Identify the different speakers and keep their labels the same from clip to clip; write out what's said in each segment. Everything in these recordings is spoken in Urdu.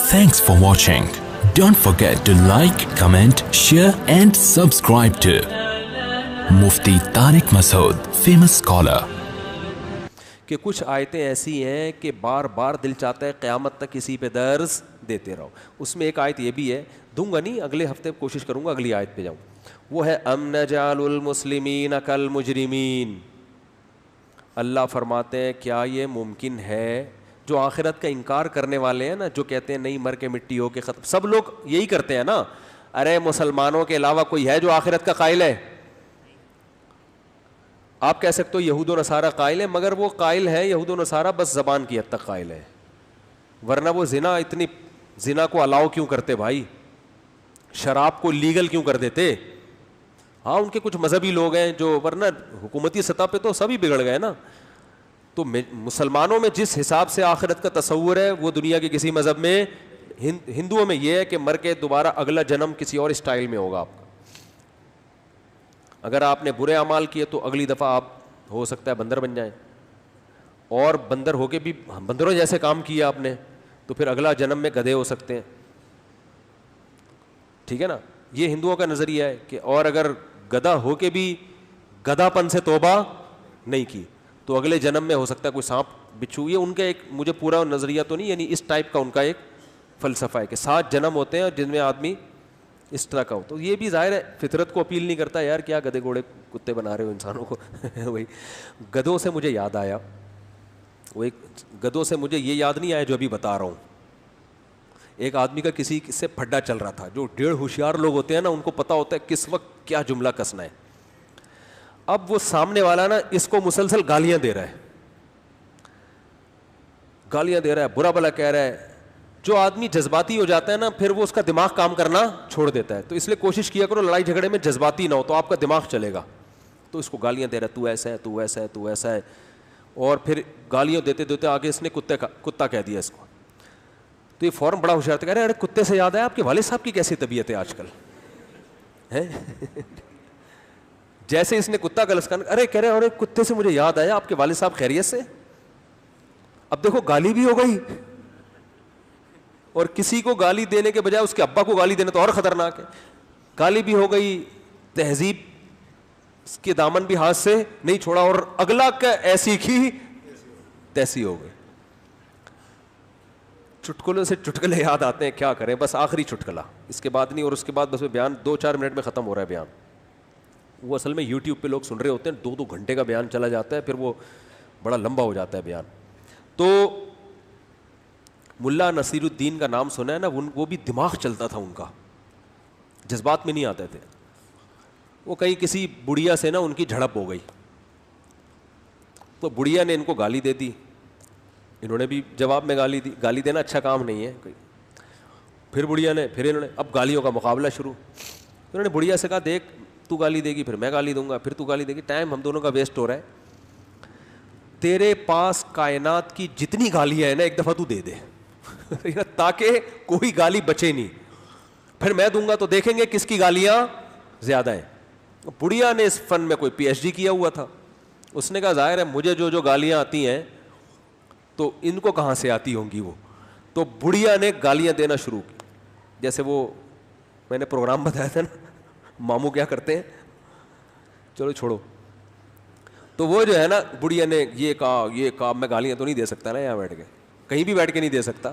Speaker 1: Thanks for watching. Don't forget to like, comment, share and subscribe to Mufti Tariq Masood, famous scholar.
Speaker 2: کہ کچھ آیتیں ایسی ہیں کہ بار بار دل چاہتا ہے قیامت تک کسی پہ درس دیتے رہو. اس میں ایک آیت یہ بھی ہے, دوں گا نہیں, اگلے ہفتے کوشش کروں گا اگلی آیت پہ جاؤں. وہ ہے ام نجعل المسلمین کالمجرمین. اللہ فرماتے ہیں کیا یہ ممکن ہے, جو آخرت کا انکار کرنے والے ہیں نا, جو کہتے ہیں نہیں مر کے مٹی ہو کے ختم, سب لوگ یہی کرتے ہیں نا. ارے مسلمانوں کے علاوہ کوئی ہے جو آخرت کا قائل ہے؟ آپ کہہ سکتے ہو یہود و نصارہ قائل ہیں, مگر وہ قائل ہیں یہود و نصارہ بس زبان کی حد تک قائل ہیں, ورنہ وہ زنا کو الاؤ کیوں کرتے بھائی, شراب کو لیگل کیوں کر دیتے؟ ہاں ان کے کچھ مذہبی لوگ ہیں جو, ورنہ حکومتی سطح پہ تو سبھی بگڑ گئے نا. تو مسلمانوں میں جس حساب سے آخرت کا تصور ہے وہ دنیا کے کسی مذہب میں, ہندوؤں میں یہ ہے کہ مر کے دوبارہ اگلا جنم کسی اور اسٹائل میں ہوگا آپ کا. اگر آپ نے برے اعمال کیے تو اگلی دفعہ آپ ہو سکتا ہے بندر بن جائیں, اور بندر ہو کے بھی بندروں جیسے کام کیا آپ نے تو پھر اگلا جنم میں گدھے ہو سکتے ہیں. ٹھیک ہے نا, یہ ہندوؤں کا نظریہ ہے کہ اور اگر گدھا ہو کے بھی گدھا پن سے توبہ نہیں کی تو اگلے جنم میں ہو سکتا ہے کوئی سانپ بچھو. یہ ان کا ایک, مجھے پورا نظریہ تو نہیں, یعنی اس ٹائپ کا ان کا ایک فلسفہ ہے کہ 7 جنم ہوتے ہیں جن میں آدمی اس طرح کا ہو. تو یہ بھی ظاہر ہے فطرت کو اپیل نہیں کرتا, یار کیا گدھے گھوڑے کتے بنا رہے ہو انسانوں کو. وہی گدھوں سے مجھے یاد آیا, وہ ایک گدھوں سے مجھے یہ یاد نہیں آیا جو ابھی بتا رہا ہوں. ایک آدمی کا کسی سے پھڈا چل رہا تھا, جو 1.5 ہوشیار لوگ ہوتے ہیں نا, ان کو پتا ہوتا ہے کس وقت کیا جملہ کسنا ہے. اب وہ سامنے والا نا اس کو مسلسل گالیاں دے رہا ہے, برا بھلا کہہ رہا ہے. جو آدمی جذباتی ہو جاتا ہے نا پھر وہ اس کا دماغ کام کرنا چھوڑ دیتا ہے. تو اس لیے کوشش کیا کرو لڑائی جھگڑے میں جذباتی نہ ہو, تو آپ کا دماغ چلے گا. تو اس کو گالیاں دے رہا ہے, تو ایسا ہے, تو ایسا ہے, تو ایسا ہے, اور پھر گالیاں دیتے دیتے آگے اس نے کتا کہہ دیا اس کو. تو یہ فوراً بڑا ہوشیار تھا, کہہ رہے ارے کتے سے یاد ہے آپ کے والد صاحب کی کیسی طبیعت ہے آج کل ہے. جیسے اس نے کتا کا لسکان, ارے کہہ رہے ارے کتے سے مجھے یاد آیا آپ کے والد صاحب خیریت سے. اب دیکھو گالی بھی ہو گئی, اور کسی کو گالی دینے کے بجائے اس کے ابا کو گالی دینا تو اور خطرناک ہے. گالی بھی ہو گئی, تہذیب کے دامن بھی ہاتھ سے نہیں چھوڑا, اور اگلا کا ایسی کی تیسی ہو گئی. چٹکلوں سے چٹکلے یاد آتے ہیں, کیا کریں, بس آخری چٹکلا, اس کے بعد نہیں. اور اس کے بعد بس بیان 2-4 منٹ میں ختم ہو رہا ہے بیان. وہ اصل میں یوٹیوب پہ لوگ سن رہے ہوتے ہیں, 2 گھنٹے کا بیان چلا جاتا ہے, پھر وہ بڑا لمبا ہو جاتا ہے بیان. تو ملا نصیر الدین کا نام سنا ہے نا, وہ بھی دماغ چلتا تھا ان کا, جذبات میں نہیں آتے تھے. وہ کہیں کسی بڑھیا سے نا ان کی جھڑپ ہو گئی, تو بڑھیا نے ان کو گالی دے دی, انہوں نے بھی جواب میں گالی دی. گالی دینا اچھا کام نہیں ہے. پھر بڑھیا نے, پھر انہوں نے, اب گالیوں کا مقابلہ شروع. انہوں نے بڑھیا سے کہا دیکھ تو گالی دے گی, پھر میں گالی دوں گا, پھر تو گالی دے گی, ٹائم ہم دونوں کا ویسٹ ہو رہا ہے. تیرے پاس کائنات کی جتنی گالیاں ہیں نا ایک دفعہ تو دے دے تاکہ کوئی گالی بچے نہیں, پھر میں دوں گا تو دیکھیں گے کس کی گالیاں زیادہ ہیں. بڑھیا نے اس فن میں کوئی PhD کیا ہوا تھا, اس نے کہا ظاہر ہے مجھے جو گالیاں آتی ہیں تو ان کو کہاں سے آتی ہوں گی وہ. تو بڑھیا نے گالیاں دینا شروع کی, جیسے وہ میں نے پروگرام بتایا تھا نا ماموں کیا کرتے ہیں, چلو چھوڑو. تو وہ جو ہے نا بڑھیا نے یہ کہا میں گالیاں تو نہیں دے سکتا نا یہاں بیٹھ کے, کہیں بھی بیٹھ کے نہیں دے سکتا,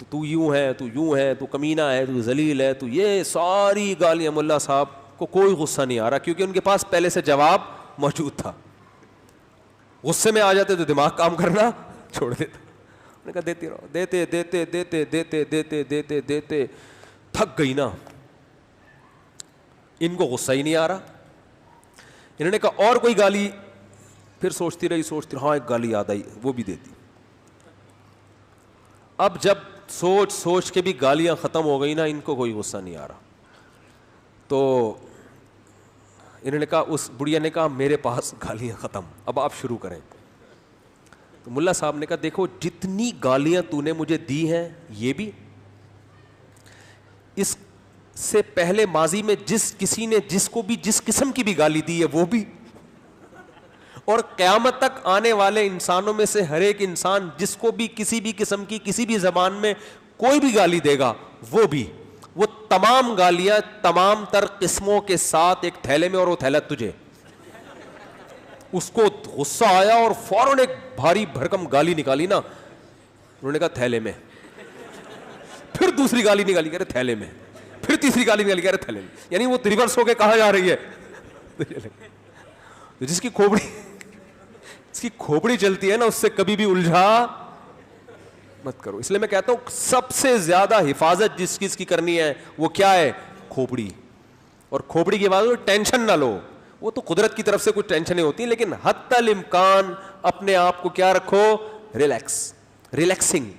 Speaker 2: تو یوں ہے, تو یوں ہے, تو کمینہ ہے, تو ذلیل ہے, تو یہ ساری گالیاں. ملا صاحب کو کوئی غصہ نہیں آ رہا کیونکہ ان کے پاس پہلے سے جواب موجود تھا. غصے میں آ جاتے تو دماغ کام کرنا چھوڑ دیتا. نے کہا دیتے رہو, دیتے دیتے دیتے دیتے دیتے دیتے دیتے تھک گئی نا, ان کو غصہ ہی نہیں آ رہا. انہوں نے کہا اور کوئی گالی, پھر سوچتی رہی, ہاں ایک گالی یاد آئی, وہ بھی دیتی. اب جب سوچ کے بھی گالیاں ختم ہو گئی نا, ان کو کوئی غصہ نہیں آ رہا. تو انہوں نے کہا, اس بڑھیا نے کہا میرے پاس گالیاں ختم, اب آپ شروع کریں. تو ملا صاحب نے کہا دیکھو جتنی گالیاں تو نے مجھے دی ہیں یہ بھی, اس سے پہلے ماضی میں جس کسی نے جس کو بھی جس قسم کی بھی گالی دی ہے وہ بھی, اور قیامت تک آنے والے انسانوں میں سے ہر ایک انسان جس کو بھی کسی بھی قسم کی کسی بھی زبان میں کوئی بھی گالی دے گا, وہ تمام گالیاں تمام تر قسموں کے ساتھ ایک تھیلے میں, اور وہ تھیلا تجھے. اس کو غصہ آیا اور فوراً ایک بھاری بھرکم گالی نکالی نا, انہوں نے کہا تھیلے میں, پھر دوسری گالی نکالی, کہہ رہے تھیلے میں, پھر تیسری گالی نکالی, کہہ رہے تھیلے میں. یعنی وہ ریورس ہو کے کہاں جا رہی ہے. جس کی کھوپڑی چلتی ہے نا, اس سے کبھی بھی الجھا مت کرو. اس لیے میں کہتا ہوں سب سے زیادہ حفاظت جس چیز کی کرنی ہے وہ کیا ہے, کھوپڑی. اور کھوپڑی کے بعد ٹینشن نہ لو, وہ تو قدرت کی طرف سے کچھ ٹینشنیں ہوتی ہیں, لیکن حتی الامکان اپنے آپ کو کیا رکھو, ریلیکسنگ.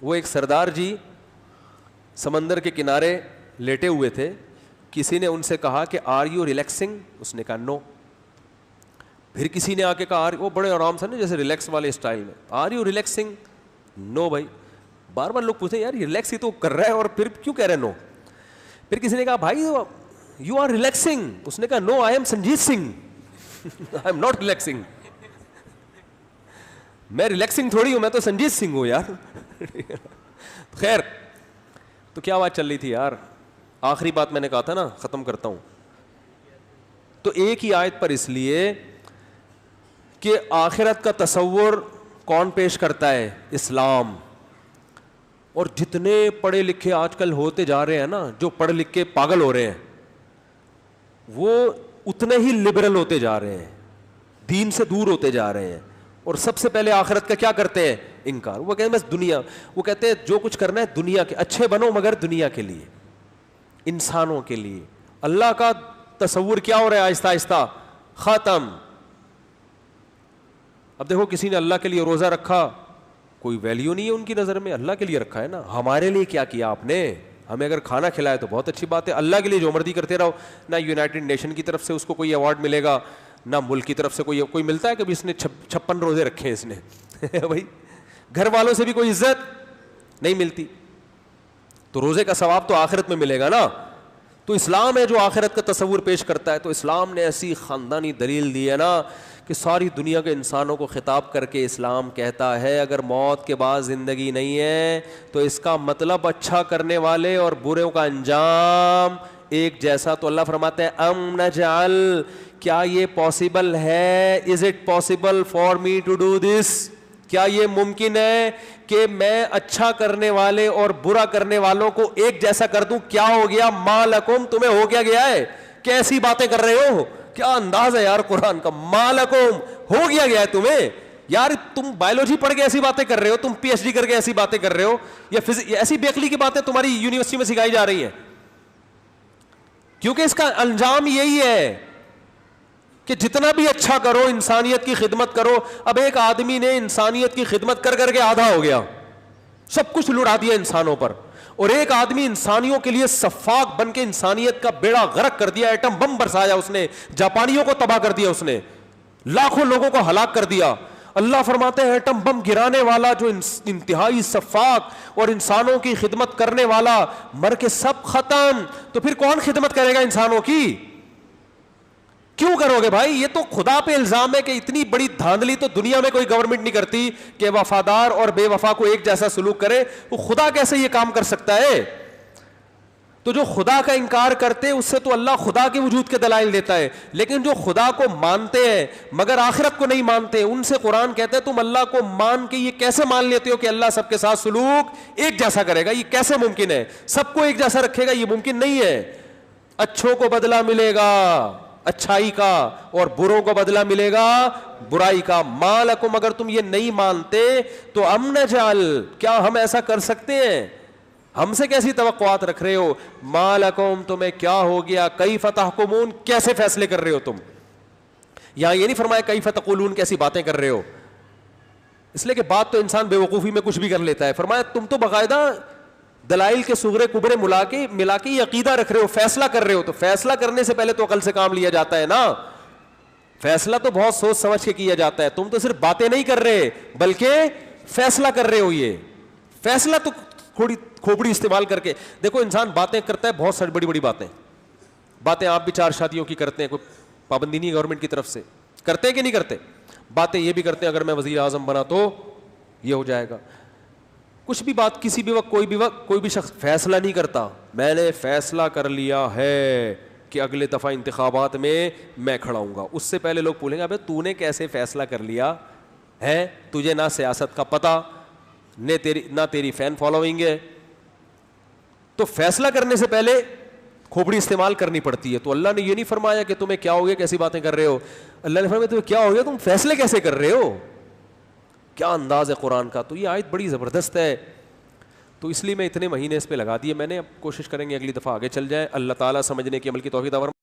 Speaker 2: وہ ایک سردار جی سمندر کے کنارے لیٹے ہوئے تھے, کسی نے ان سے کہا کہ آر یو ریلیکسنگ, اس نے کہا نو. پھر کسی نے آ کے کہا, وہ بڑے آرام سے نا جیسے ریلیکس والے اسٹائل میں, آر یو ریلیکسنگ, نو. بھائی بار بار لوگ پوچھتے ہیں یار ریلیکس ہی تو کر رہا ہے اور پھر کیوں کہہ رہے نو. پھر کسی نے کہا بھائی یو آر ریلیکسنگ, اس نے کہا no I am Sanjit Singh, I am not relaxing. میں ریلیکسنگ تھوڑی ہوں, میں تو سنجیت سنگھ ہوں یار. خیر, تو کیا بات چل رہی تھی یار, آخری بات میں نے کہا تھا نا, ختم کرتا ہوں. تو ایک ہی آیت پر, اس لیے کہ آخرت کا تصور کون پیش کرتا ہے, اسلام. اور جتنے پڑھے لکھے آج کل ہوتے جا رہے ہیں نا, جو پڑھ لکھ کے پاگل ہو رہے ہیں, وہ اتنے ہی لبرل ہوتے جا رہے ہیں, دین سے دور ہوتے جا رہے ہیں, اور سب سے پہلے آخرت کا کیا کرتے ہیں, انکار. وہ کہتے ہیں بس دنیا, وہ کہتے ہیں جو کچھ کرنا ہے دنیا کے, اچھے بنو مگر دنیا کے لیے, انسانوں کے لیے. اللہ کا تصور کیا ہو رہا ہے آہستہ آہستہ, ختم. اب دیکھو کسی نے اللہ کے لیے روزہ رکھا, کوئی ویلیو نہیں ہے ان کی نظر میں, اللہ کے لیے رکھا ہے نا. ہمارے لیے کیا کیا آپ نے, ہمیں اگر کھانا کھلایا تو بہت اچھی بات ہے, اللہ کے لیے جو مرضی کرتے رہو. نہ یونائٹڈ نیشن کی طرف سے اس کو کوئی ایوارڈ ملے گا, نہ ملک کی طرف سے کوئی ملتا ہے کہ اس نے 56 روزے رکھے ہیں اس نے. بھائی گھر والوں سے بھی کوئی عزت نہیں ملتی, تو روزے کا ثواب تو آخرت میں ملے گا نا. تو اسلام ہے جو آخرت کا تصور پیش کرتا ہے. تو اسلام نے ایسی خاندانی دلیل دی ہے نا کہ ساری دنیا کے انسانوں کو خطاب کر کے اسلام کہتا ہے اگر موت کے بعد زندگی نہیں ہے تو اس کا مطلب اچھا کرنے والے اور بروں کا انجام ایک جیسا. تو اللہ فرماتے ہیں ام نجعل, کیا یہ پاسبل ہے, is it possible for me to do this, کیا یہ ممکن ہے کہ میں اچھا کرنے والے اور برا کرنے والوں کو ایک جیسا کر دوں. کیا ہو گیا, ما لکم, تمہیں ہو کیا گیا ہے, کیسی باتیں کر رہے ہو, کیا انداز ہے یار قرآن کا, ما لکم, ہو گیا ہے تمہیں. یار تم بایولوجی پڑھ کے ایسی باتیں کر رہے ہو, تم پی ایچ ڈی کر کے ایسی باتیں کر رہے ہو, یا ایسی بیکلی کی باتیں تمہاری یونیورسٹی میں سکھائی جا رہی ہیں, کیونکہ اس کا انجام یہی ہے کہ جتنا بھی اچھا کرو, انسانیت کی خدمت کرو. اب ایک آدمی نے انسانیت کی خدمت کر کر کے آدھا ہو گیا, سب کچھ لڑا دیا انسانوں پر, اور ایک آدمی انسانیوں کے لیے سفاک بن کے انسانیت کا بیڑا غرق کر دیا, ایٹم بم برسایا اس نے, جاپانیوں کو تباہ کر دیا اس نے, لاکھوں لوگوں کو ہلاک کر دیا. اللہ فرماتے ہیں ایٹم بم گرانے والا جو انتہائی سفاک اور انسانوں کی خدمت کرنے والا مر کے سب ختم. تو پھر کون خدمت کرے گا انسانوں کی, کیوں کرو گے بھائی؟ یہ تو خدا پہ الزام ہے کہ اتنی بڑی دھاندلی تو دنیا میں کوئی گورنمنٹ نہیں کرتی کہ وفادار اور بے وفا کو ایک جیسا سلوک کرے. وہ خدا کیسے یہ کام کر سکتا ہے؟ تو جو خدا کا انکار کرتے اس سے تو اللہ خدا کے وجود کے دلائل دیتا ہے, لیکن جو خدا کو مانتے ہیں مگر آخرت کو نہیں مانتے, ان سے قرآن کہتے ہیں تم اللہ کو مان کے یہ کیسے مان لیتے ہو کہ اللہ سب کے ساتھ سلوک ایک جیسا کرے گا؟ یہ کیسے ممکن ہے؟ سب کو ایک جیسا رکھے گا, یہ ممکن نہیں ہے. اچھوں کو بدلہ ملے گا اچھائی کا اور بروں کو بدلہ ملے گا برائی کا. ما لکم, اگر تم یہ نہیں مانتے تو ام نجعل, کیا ہم ایسا کر سکتے ہیں؟ ہم سے کیسی توقعات رکھ رہے ہو؟ ما لکم, تمہیں کیا ہو گیا, کیف تحکمون, کیسے فیصلے کر رہے ہو تم؟ یہاں یہ نہیں فرمایا کیف تقولون, کیسی باتیں کر رہے ہو, اس لیے کہ بات تو انسان بے وقوفی میں کچھ بھی کر لیتا ہے. فرمایا تم تو باقاعدہ دلائل کے صغرے کبرے ملا کے یہ عقیدہ رکھ رہے ہو, فیصلہ کر رہے ہو. تو فیصلہ کرنے سے پہلے تو عقل سے کام لیا جاتا ہے نا, فیصلہ تو بہت سوچ سمجھ کے کیا جاتا ہے. تم تو صرف باتیں نہیں کر رہے بلکہ فیصلہ کر رہے ہو. یہ فیصلہ تو تھوڑی کھوپڑی استعمال کر کے دیکھو, انسان باتیں کرتا ہے بہت ساری بڑی بڑی باتیں آپ بھی 4 شادیوں کی کرتے ہیں, کوئی پابندی نہیں ہے گورنمنٹ کی طرف سے, کرتے ہیں کہ نہیں کرتے؟ باتیں یہ بھی کرتے ہیں اگر میں وزیر اعظم بنا تو یہ ہو جائے گا. کچھ بھی بات کسی بھی وقت کوئی بھی شخص فیصلہ نہیں کرتا. میں نے فیصلہ کر لیا ہے کہ اگلے دفعہ انتخابات میں کھڑا ہوں گا. اس سے پہلے لوگ بولیں گے ابے تو نے کیسے فیصلہ کر لیا ہے؟ تجھے نہ سیاست کا پتہ نہ تیری فین فالوئنگ ہے. تو فیصلہ کرنے سے پہلے کھوپڑی استعمال کرنی پڑتی ہے. تو اللہ نے یہ نہیں فرمایا کہ تمہیں کیا ہو گیا کیسی باتیں کر رہے ہو. اللہ نے فرمایا تمہیں کیا ہو گیا تم فیصلے کیسے کر رہے ہو. کیا انداز ہے قرآن کا. تو یہ آیت بڑی زبردست ہے. تو اس لیے میں اتنے مہینے اس پہ لگا دیے میں نے. اب کوشش کریں گے اگلی دفعہ آگے چل جائیں. اللہ تعالیٰ سمجھنے کی عمل کی توفیق عطا فرمائے.